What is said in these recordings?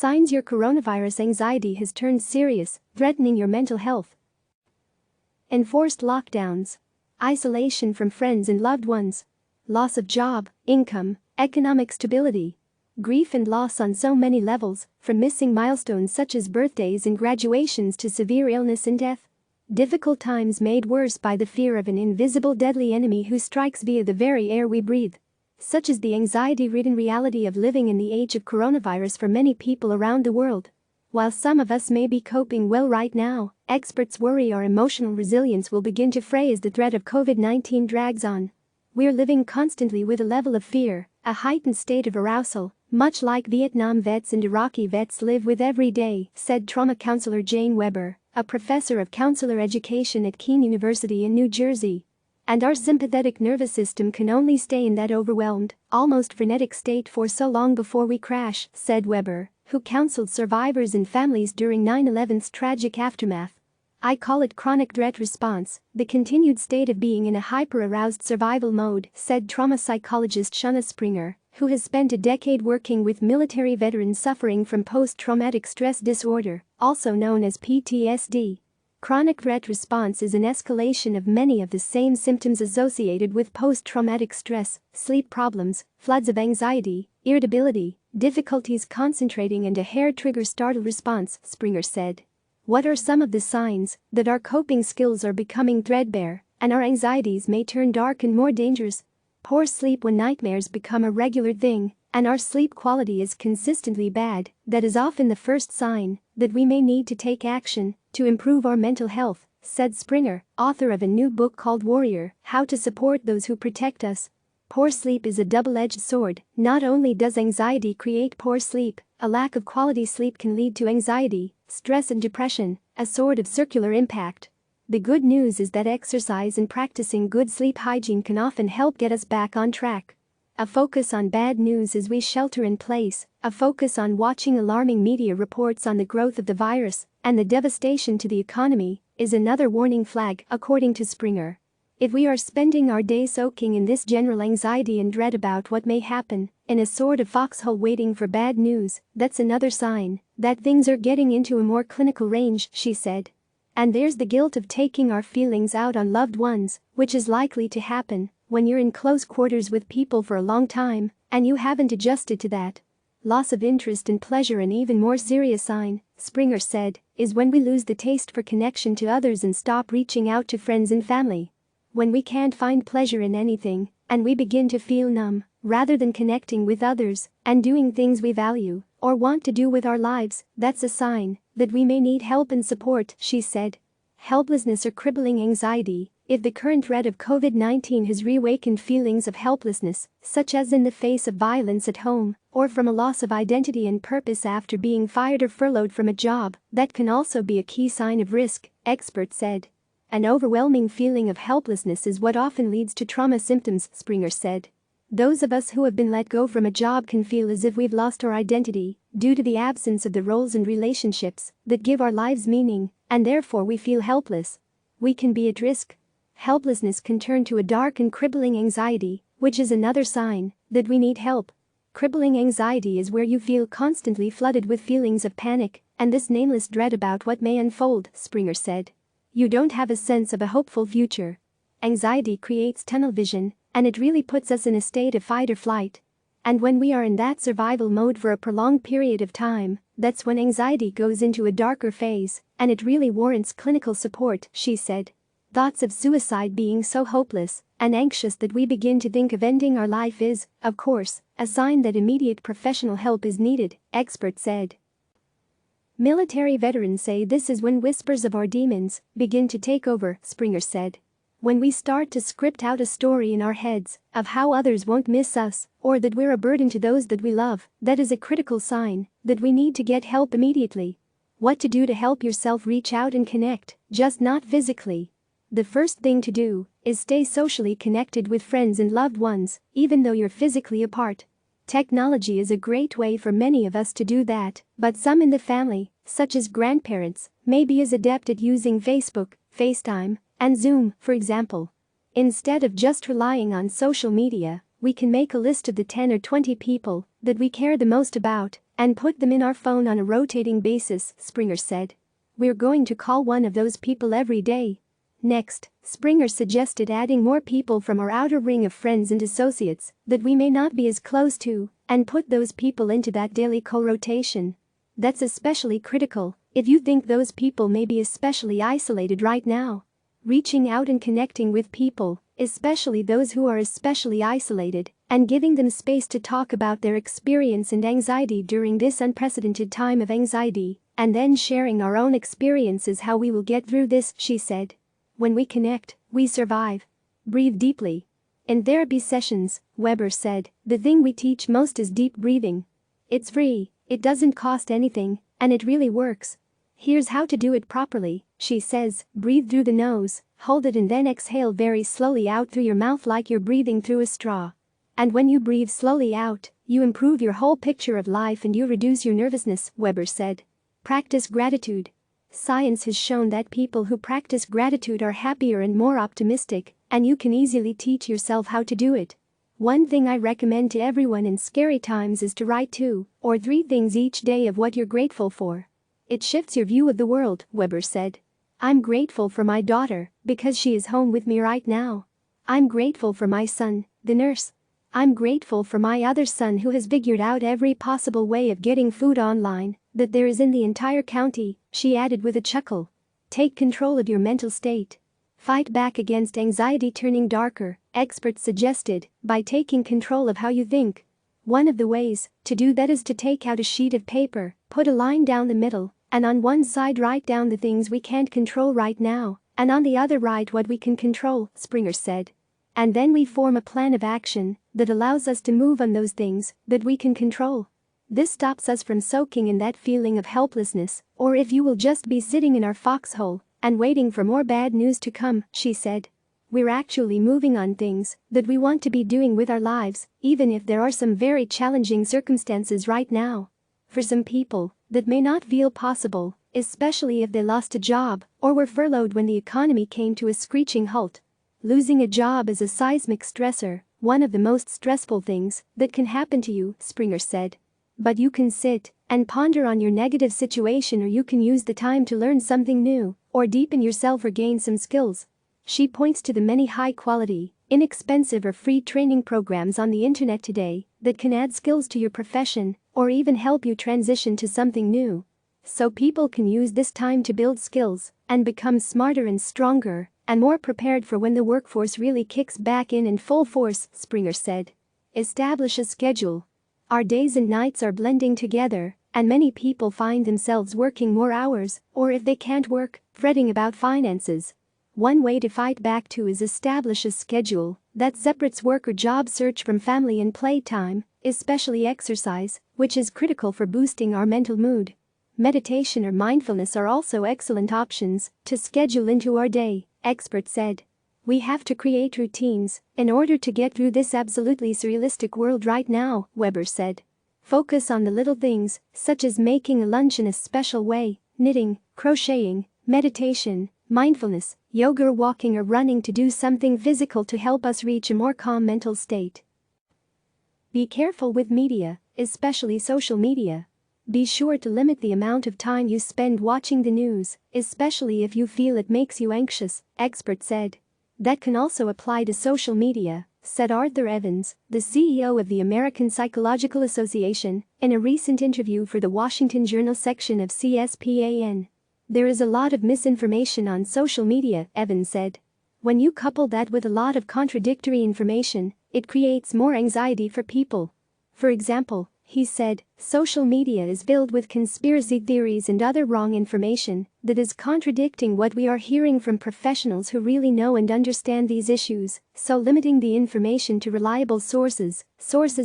Signs your coronavirus anxiety has turned serious, threatening your mental health. Enforced lockdowns. Isolation from friends and loved ones. Loss of job, income, economic stability. Grief and loss on so many levels, from missing milestones such as birthdays and graduations to severe illness and death. Difficult times made worse by the fear of an invisible deadly enemy who strikes via the very air we breathe. Such is the anxiety-ridden reality of living in the age of coronavirus for many people around the world. While some of us may be coping well right now, experts worry our emotional resilience will begin to fray as the threat of COVID-19 drags on. We're living constantly with a level of fear, a heightened state of arousal, much like Vietnam vets and Iraqi vets live with every day, said trauma counselor Jane Weber, a professor of counselor education at Kean University in New Jersey. And our sympathetic nervous system can only stay in that overwhelmed, almost frenetic state for so long before we crash, said Weber, who counseled survivors and families during 9/11's tragic aftermath. I call it chronic dread response, the continued state of being in a hyper-aroused survival mode, said trauma psychologist Shana Springer, who has spent a decade working with military veterans suffering from post-traumatic stress disorder, also known as PTSD. Chronic dread response is an escalation of many of the same symptoms associated with post-traumatic stress: sleep problems, floods of anxiety, irritability, difficulties concentrating and a hair-trigger startle response, Springer said. What are some of the signs that our coping skills are becoming threadbare and our anxieties may turn dark and more dangerous? Poor sleep when nightmares become a regular thing and our sleep quality is consistently bad, that is often the first sign that we may need to take action to improve our mental health, said Springer, author of a new book called Warrior: How to Support Those Who Protect Us. Poor sleep is a double-edged sword. Not only does anxiety create poor sleep, a lack of quality sleep can lead to anxiety, stress and depression, a sword of circular impact. The good news is that exercise and practicing good sleep hygiene can often help get us back on track. A focus on bad news as we shelter in place, a focus on watching alarming media reports on the growth of the virus and the devastation to the economy, is another warning flag, according to Springer. If we are spending our day soaking in this general anxiety and dread about what may happen, in a sort of foxhole waiting for bad news, that's another sign that things are getting into a more clinical range, she said. And there's the guilt of taking our feelings out on loved ones, which is likely to happen when you're in close quarters with people for a long time and you haven't adjusted to that. Loss of interest and pleasure. An even more serious sign, Springer said, is when we lose the taste for connection to others and stop reaching out to friends and family. When we can't find pleasure in anything and we begin to feel numb, rather than connecting with others and doing things we value or want to do with our lives, that's a sign that we may need help and support, she said. Helplessness or crippling anxiety. If the current threat of COVID-19 has reawakened feelings of helplessness, such as in the face of violence at home or from a loss of identity and purpose after being fired or furloughed from a job, that can also be a key sign of risk, experts said. An overwhelming feeling of helplessness is what often leads to trauma symptoms, Springer said. Those of us who have been let go from a job can feel as if we've lost our identity due to the absence of the roles and relationships that give our lives meaning, and therefore we feel helpless. We can be at risk. Helplessness can turn to a dark and crippling anxiety, which is another sign that we need help. Crippling anxiety is where you feel constantly flooded with feelings of panic and this nameless dread about what may unfold, Springer said. You don't have a sense of a hopeful future. Anxiety creates tunnel vision, and it really puts us in a state of fight or flight. And when we are in that survival mode for a prolonged period of time, that's when anxiety goes into a darker phase, and it really warrants clinical support, she said. Thoughts of suicide, being so hopeless and anxious that we begin to think of ending our life is, of course, a sign that immediate professional help is needed, experts said. Military veterans say this is when whispers of our demons begin to take over, Springer said. When we start to script out a story in our heads of how others won't miss us or that we're a burden to those that we love, that is a critical sign that we need to get help immediately. What to do to help yourself reach out and connect, just not physically. The first thing to do is stay socially connected with friends and loved ones, even though you're physically apart. Technology is a great way for many of us to do that, but some in the family, such as grandparents, may be as adept at using Facebook, FaceTime, and Zoom, for example. Instead of just relying on social media, We can make a list of the 10 or 20 people that we care the most about and put them in our phone on a rotating basis, Springer said. We're going to call one of those people every day. Next, Springer suggested adding more people from our outer ring of friends and associates that we may not be as close to and put those people into that daily co-rotation. That's especially critical if you think those people may be especially isolated right now. Reaching out and connecting with people, especially those who are especially isolated, and giving them space to talk about their experience and anxiety during this unprecedented time of anxiety, and then sharing our own experiences how we will get through this, she said. When we connect, we survive. Breathe deeply. In therapy sessions, Weber said, the thing we teach most is deep breathing. It's free, it doesn't cost anything, and it really works. Here's how to do it properly, she says. Breathe through the nose, hold it and then exhale very slowly out through your mouth like you're breathing through a straw. And when you breathe slowly out, you improve your whole picture of life and you reduce your nervousness, Weber said. Practice gratitude. Science has shown that people who practice gratitude are happier and more optimistic, and you can easily teach yourself how to do it. One thing I recommend to everyone in scary times is to write 2 or 3 things each day of what you're grateful for. It shifts your view of the world, Weber said. I'm grateful for my daughter because she is home with me right now. I'm grateful for my son, the nurse. I'm grateful for my other son who has figured out every possible way of getting food online that there is in the entire county, she added with a chuckle. Take control of your mental state. Fight back against anxiety turning darker, experts suggested, by taking control of how you think. One of the ways to do that is to take out a sheet of paper, put a line down the middle, and on one side write down the things we can't control right now, and on the other write what we can control, Springer said. And then we form a plan of action that allows us to move on those things that we can control. This stops us from soaking in that feeling of helplessness, or if you will just be sitting in our foxhole and waiting for more bad news to come, she said. We're actually moving on things that we want to be doing with our lives, even if there are some very challenging circumstances right now. For some people, that may not feel possible, especially if they lost a job or were furloughed when the economy came to a screeching halt. Losing a job is a seismic stressor, one of the most stressful things that can happen to you, Springer said. But you can sit and ponder on your negative situation, or you can use the time to learn something new or deepen yourself or gain some skills. She points to the many high-quality, inexpensive or free training programs on the internet today that can add skills to your profession or even help you transition to something new. So people can use this time to build skills and become smarter and stronger and more prepared for when the workforce really kicks back in full force, Springer said. Establish a schedule. Our days and nights are blending together, and many people find themselves working more hours, or if they can't work, fretting about finances. One way to fight back to is establish a schedule that separates work or job search from family and playtime, especially exercise, which is critical for boosting our mental mood. Meditation or mindfulness are also excellent options to schedule into our day, experts said. We have to create routines in order to get through this absolutely surrealistic world right now, Weber said. Focus on the little things, such as making a lunch in a special way, knitting, crocheting, meditation, mindfulness, yoga or walking or running to do something physical to help us reach a more calm mental state. Be careful with media, especially social media. Be sure to limit the amount of time you spend watching the news, especially if you feel it makes you anxious, experts said. That can also apply to social media, said Arthur Evans, the CEO of the American Psychological Association, in a recent interview for the Washington Journal section of CSPAN. There is a lot of misinformation on social media, Evans said. When you couple that with a lot of contradictory information, it creates more anxiety for people. For example, he said, social media is filled with conspiracy theories and other wrong information that is contradicting what we are hearing from professionals who really know and understand these issues, so limiting the information to reliable sources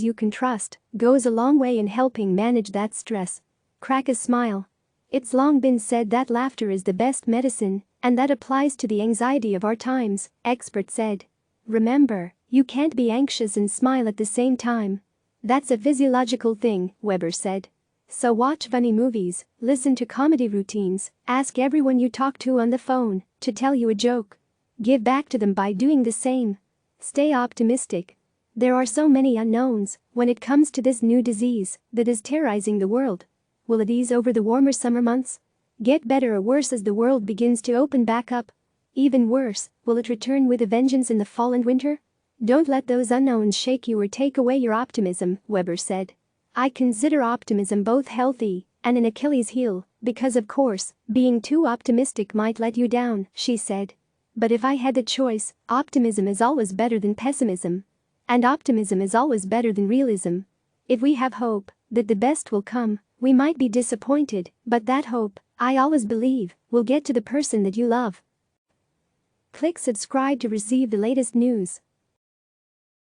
you can trust, goes a long way in helping manage that stress. Crack a smile. It's long been said that laughter is the best medicine, and that applies to the anxiety of our times, experts said. Remember, you can't be anxious and smile at the same time. That's a physiological thing, Weber said. So watch funny movies, listen to comedy routines, ask everyone you talk to on the phone to tell you a joke. Give back to them by doing the same. Stay optimistic. There are so many unknowns when it comes to this new disease that is terrorizing the world. Will it ease over the warmer summer months? Get better or worse as the world begins to open back up? Even worse, will it return with a vengeance in the fall and winter? Don't let those unknowns shake you or take away your optimism, Weber said. I consider optimism both healthy and an Achilles heel, because of course, being too optimistic might let you down, she said. But if I had the choice, optimism is always better than pessimism. And optimism is always better than realism. If we have hope that the best will come, we might be disappointed, but that hope, I always believe, will get to the person that you love. Click subscribe to receive the latest news.